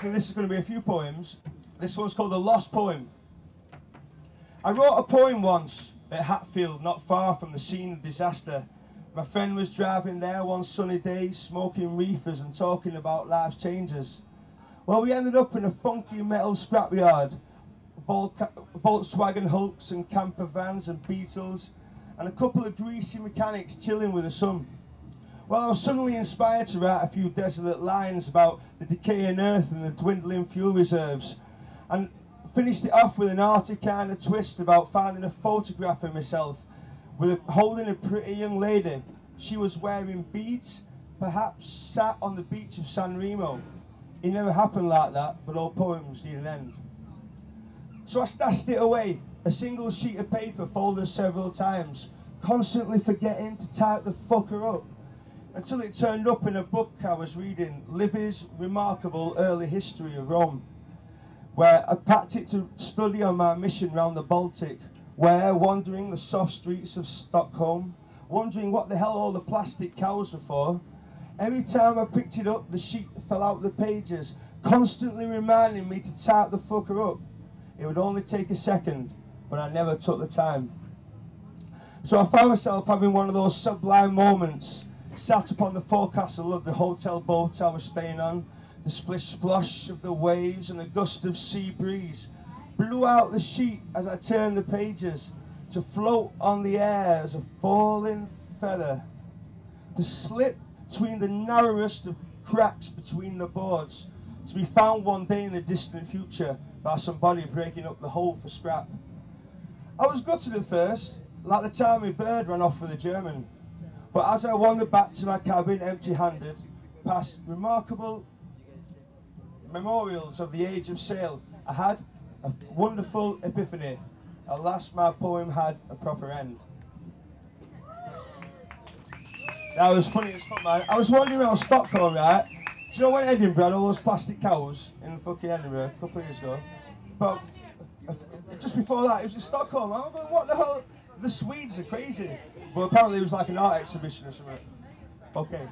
thinking this is going to be a few poems. This one's called The Lost Poem. I wrote a poem once at Hatfield, not far from the scene of disaster. My friend was driving there one sunny day, smoking reefers and talking about life's changes. Well, we ended up in a funky metal scrapyard, Volkswagen Hulks and camper vans and Beetles, and a couple of greasy mechanics chilling with the sun. Well, I was suddenly inspired to write a few desolate lines about the decaying earth and the dwindling fuel reserves, and finished it off with an arty kind of twist about finding a photograph of myself holding a pretty young lady. She was wearing beads, perhaps sat on the beach of San Remo. It never happened like that, but all poems need an end. So I stashed it away, a single sheet of paper folded several times, constantly forgetting to type the fucker up, until it turned up in a book I was reading, Livy's Remarkable Early History of Rome, where I packed it to study on my mission round the Baltic, where, wandering the soft streets of Stockholm, wondering what the hell all the plastic cows were for, every time I picked it up, the sheet fell out the pages, constantly reminding me to type the fucker up. It would only take a second, but I never took the time. So I found myself having one of those sublime moments, sat upon the forecastle of the hotel boat I was staying on. The splish-splosh of the waves and a gust of sea breeze blew out the sheet as I turned the pages, to float on the air as a falling feather, to slip between the narrowest of cracks between the boards, to be found one day in the distant future by somebody breaking up the hull for scrap. I was gutted at first, like the time my bird ran off with a German, but as I wandered back to my cabin empty-handed, past remarkable memorials of the age of sail, I had a wonderful epiphany. At last my poem had a proper end. That was funny as fuck, man. I was wandering around Stockholm, right? Do you know when Edinburgh had all those plastic cows in fucking Edinburgh a couple of years ago? But just before that, it was in Stockholm. I was going, what the hell? The Swedes are crazy. But apparently it was like an art exhibition or something. Okay.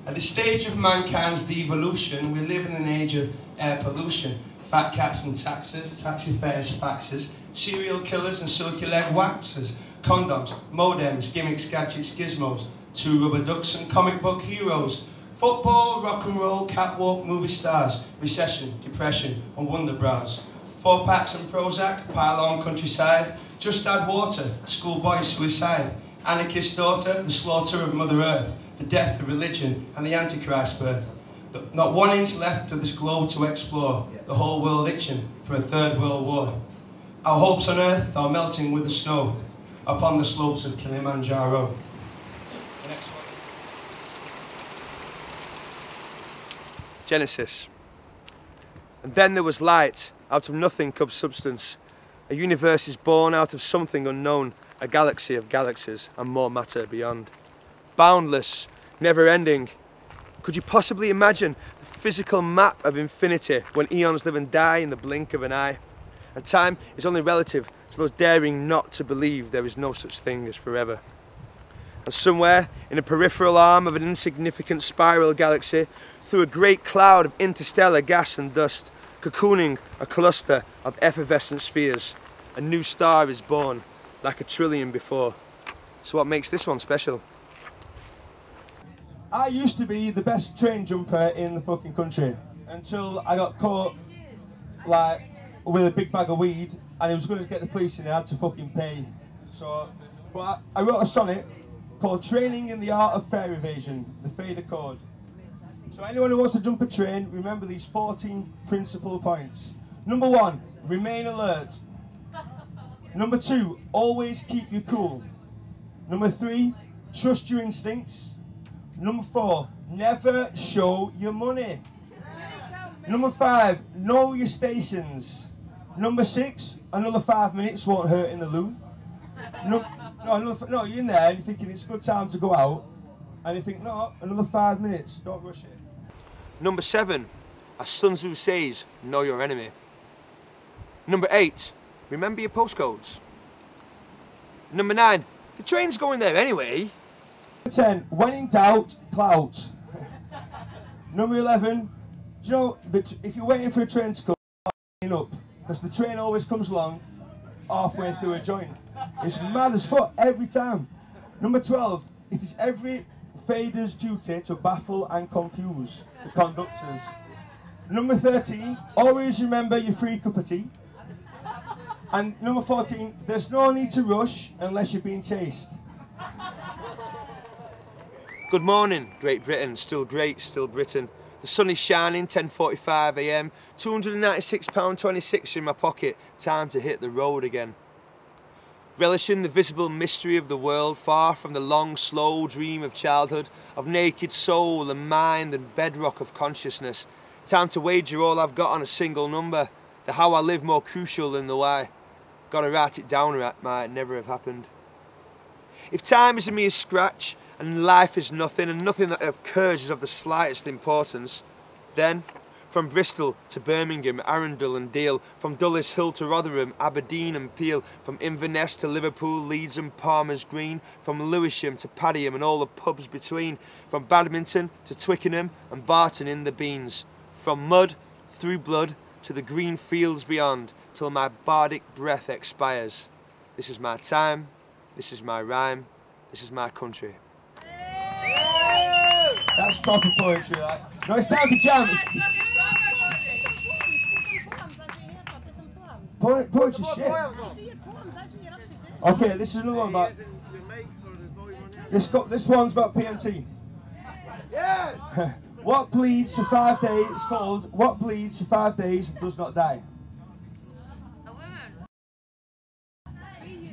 At the stage of mankind's devolution, we live in an age of air pollution. Fat cats and taxes, taxi fares, faxes, serial killers and silky leg waxers, condoms, modems, gimmicks, gadgets, gizmos, two rubber ducks and comic book heroes, football, rock and roll, catwalk, movie stars, recession, depression and wonder bras, 4 packs and Prozac, pile on countryside, just add water, schoolboy suicide, anarchist daughter, the slaughter of Mother Earth, the death of religion and the Antichrist birth. Not 1 inch left of this globe to explore, the whole world itching for a third world war. Our hopes on earth are melting with the snow upon the slopes of Kilimanjaro. The next one. Genesis. And then there was light, out of nothing comes substance. A universe is born out of something unknown, a galaxy of galaxies and more matter beyond. Boundless, never-ending. Could you possibly imagine the physical map of infinity when eons live and die in the blink of an eye? And time is only relative to those daring not to believe there is no such thing as forever. And somewhere in a peripheral arm of an insignificant spiral galaxy, through a great cloud of interstellar gas and dust, cocooning a cluster of effervescent spheres, a new star is born, like a trillion before. So what makes this one special? I used to be the best train jumper in the fucking country until I got caught like with a big bag of weed and he was going to get the police and I had to fucking pay. So, but I wrote a sonnet called Training in the Art of Fare Evasion, the Fader Chord. So anyone who wants to jump a train, remember these 14 principal points. Number 1, remain alert. Number 2, always keep you cool. Number 3, trust your instincts. Number 4, never show your money. Number 5, know your stations. Number 6, another 5 minutes won't hurt in the loo. No, you're in there and you're thinking it's a good time to go out. And you think, no, another 5 minutes, don't rush it. Number 7, as Sun Tzu says, know your enemy. Number 8, remember your postcodes. Number 9, the train's going there anyway. 10, when in doubt, clout. Number 11, you know that if you're waiting for a train to come, up, because the train always comes along halfway through a joint. It's mad as fuck every time. Number 12, it is every fader's duty to baffle and confuse the conductors. Number 13, always remember your free cup of tea. And number 14, there's no need to rush unless you're being chased. Good morning, Great Britain, still great, still Britain. The sun is shining, 10:45 AM, £296.26 in my pocket, time to hit the road again. Relishing the visible mystery of the world, far from the long, slow dream of childhood, of naked soul and mind and bedrock of consciousness. Time to wager all I've got on a single number, the how I live more crucial than the why. Gotta write it down or it might never have happened. If time is a mere scratch, and life is nothing, and nothing that occurs is of the slightest importance, then, from Bristol to Birmingham, Arundel and Deal, from Dulles Hill to Rotherham, Aberdeen and Peel, from Inverness to Liverpool, Leeds and Palmer's Green, from Lewisham to Padiham and all the pubs between, from Badminton to Twickenham and Barton in the Beans, from mud through blood to the green fields beyond, till my bardic breath expires. This is my time, this is my rhyme, this is my country. That's proper poetry, right? No, it's time to jam. Poetry shit. Okay, this is another one about. This one's about PMT. Yes. What bleeds for 5 days? It's called "What Bleeds for 5 Days and Does Not Die."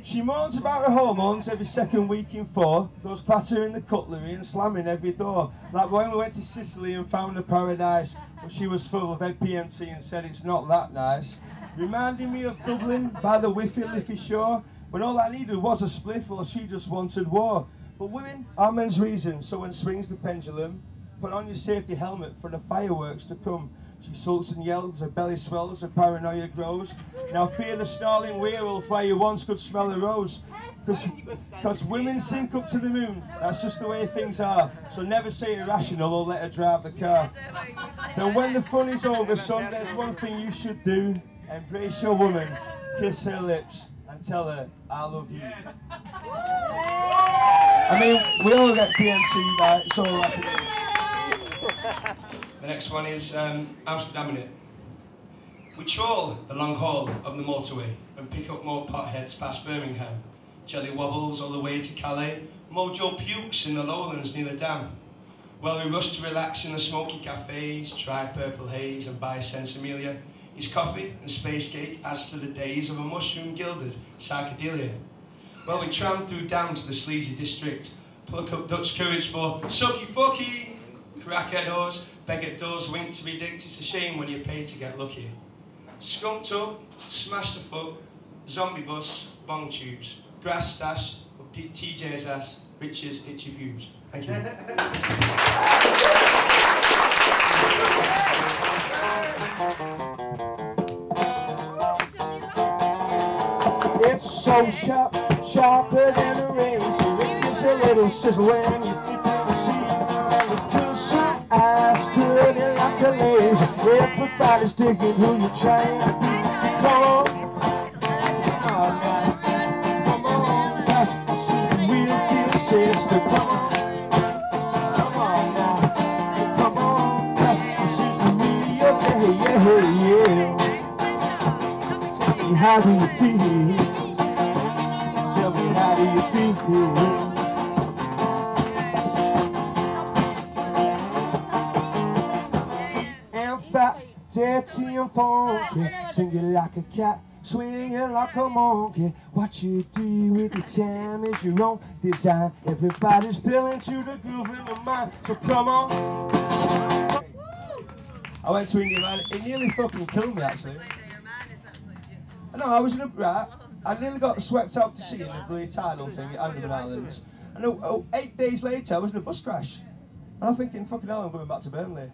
She moans about her hormones every second week in 4, goes clattering the cutlery and slamming every door. Like when we went to Sicily and found a paradise, but she was full of PMT and said it's not that nice. Reminding me of Dublin by the Whiffy Liffey shore, when all I needed was a spliff, while she just wanted war. But women are men's reason, so when swings the pendulum, put on your safety helmet for the fireworks to come. She sulks and yells, her belly swells, her paranoia grows. Now fear the snarling werewolf where you once could smell a rose. Because women sink up to the moon, that's just the way things are. So never say irrational or let her drive the car. Then when the fun is over, son, there's one thing you should do. Embrace your woman, kiss her lips, and tell her, I love you. I mean, we all get PMT, right? It's all right. The next one is AMSTERDAMINIT. We troll the long haul of the motorway and pick up more potheads past Birmingham. Jelly wobbles all the way to Calais. Mojo pukes in the lowlands near the dam. Well, we rush to relax in the smoky cafes, try purple haze and buy Sensimilia. His coffee and space cake adds to the days of a mushroom-gilded psychedelia. Well, we tramp through Dam to the sleazy district, pluck up Dutch courage for sucky fucky, crackhead hoes, beg at doors, wink to predict, it's a shame when you pay to get lucky. Skunked up, smashed the foot, zombie bus, bong tubes, grass stashed, up TJ's ass, Rich's itchy views. Thank you. It's so sharp, sharper than a razor. It gives a little sizzle when you tip in the seat. And it's just your eyes cutting like a laser. Everybody's digging who you're trying to be. Come on, now. Come on, pass the seat wheel to your sister. Come on, now. Come on, pass the seat to me. Yeah. Tell me, how do you feel? Tell me, how do you feel? I'm fat, dirty and funky, singing like a cat, swinging like a monkey. What you do with your time is your own design. Everybody's feeling to the groove in the mind, so come on. I went to India, man. It nearly fucking killed me, actually. I know, I was in a brat. I nearly got swept out to sea in the bloody tidal thing at Andaman Islands. And 8 days later, I was in a bus crash. And I'm thinking, fucking hell, I'm going back to Burnley.